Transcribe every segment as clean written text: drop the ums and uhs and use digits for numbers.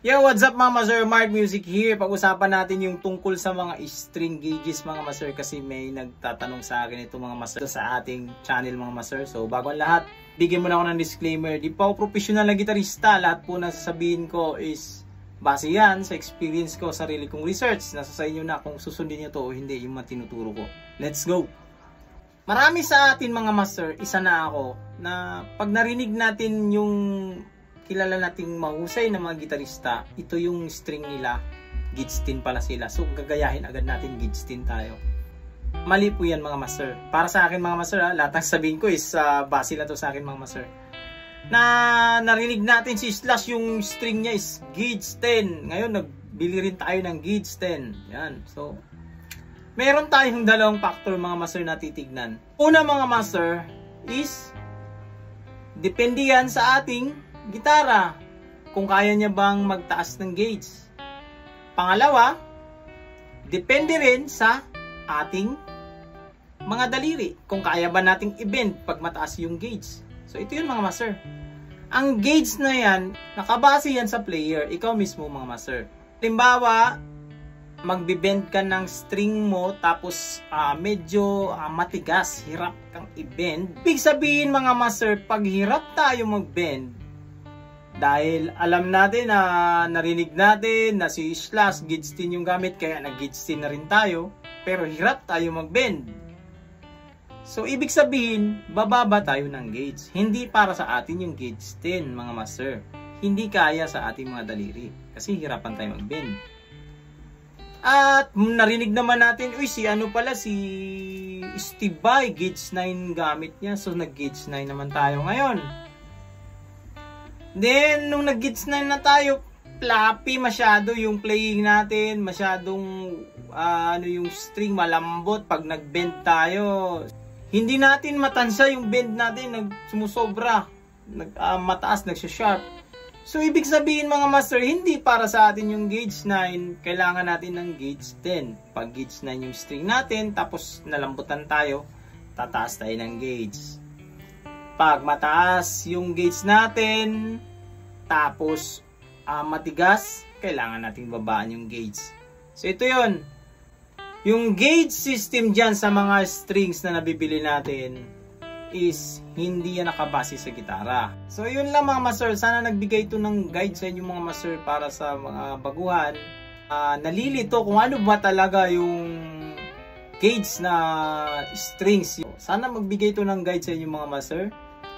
Yo, what's up mga master? Mark Music here. Pag-usapan natin yung tungkol sa mga string gauges mga master, kasi may nagtatanong sa akin ito mga master sa ating channel mga master. So bago ang lahat, bigyan mo na ako ng disclaimer. Di pa ako professional na gitarista. Lahat po na sasabihin ko is base yan sa experience ko, sarili kong research. Nasa sa inyo na kung susundin nyo to o hindi yung matinuturo ko. Let's go! Marami sa atin mga master, isa na ako, na pag narinig natin yung kilala nating mahusay na mga gitarista, ito yung string nila, gauge 10 pala sila. So gagayahin agad natin gauge 10 tayo. Mali po yan mga master. Para sa akin mga master, lahat ng sabihin ko is base lang to sa akin mga master. Na narinig natin si Slash, yung string niya is gauge 10. Ngayon nagbili rin tayo ng gauge 10. Yan. So meron tayong dalawang factor mga master na titignan. Una mga master is depende yan sa ating gitara, kung kaya niya bang magtaas ng gauge. Pangalawa, depende rin sa ating mga daliri, kung kaya ba nating i-bend pag mataas yung gauge. So ito yun mga master. Ang gauge na yan, nakabase yan sa player, ikaw mismo mga master. Halimbawa, magbe-bend ka ng string mo tapos medyo matigas, hirap kang i-bend. Ibig sabihin mga master, pag hirap tayo mag-bend, dahil alam natin na narinig natin na si Slash gauge 10 yung gamit, kaya nag-gauge 10 na rin tayo, pero hirap tayo mag-bend. So ibig sabihin, bababa tayo ng gauge. Hindi para sa atin yung gauge 10 mga master. Hindi kaya sa ating mga daliri kasi hirapan tayo mag-bend. At narinig naman natin, uy, si ano pala, si Steve Vai, gauge 9 gamit niya. So nag-gauge 9 naman tayo ngayon. Then, nung nag-gauge 9 na tayo, floppy masyado yung playing natin. Masyadong, yung string malambot pag nag-bend tayo. Hindi natin matansya yung bend natin, sumusobra. Mataas, nagsha-sharp. So, ibig sabihin mga master, hindi para sa atin yung gauge 9, kailangan natin ng gauge 10. Pag gauge 9 yung string natin, tapos nalambutan tayo, tataas tayo ng gauge. Pag mataas yung gauge natin, tapos matigas, kailangan natin babaan yung gauge. So ito yun. Yung gauge system dyan sa mga strings na nabibili natin is hindi yan nakabase sa gitara. So yun lang mga master. Sana nagbigay ito ng guide sa inyo mga master para sa mga baguhan. Nalilito kung ano ba talaga yung gauge na strings. Sana magbigay ito ng guide sa inyo mga master.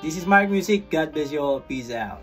This is Mark Music. God bless you all. Peace out.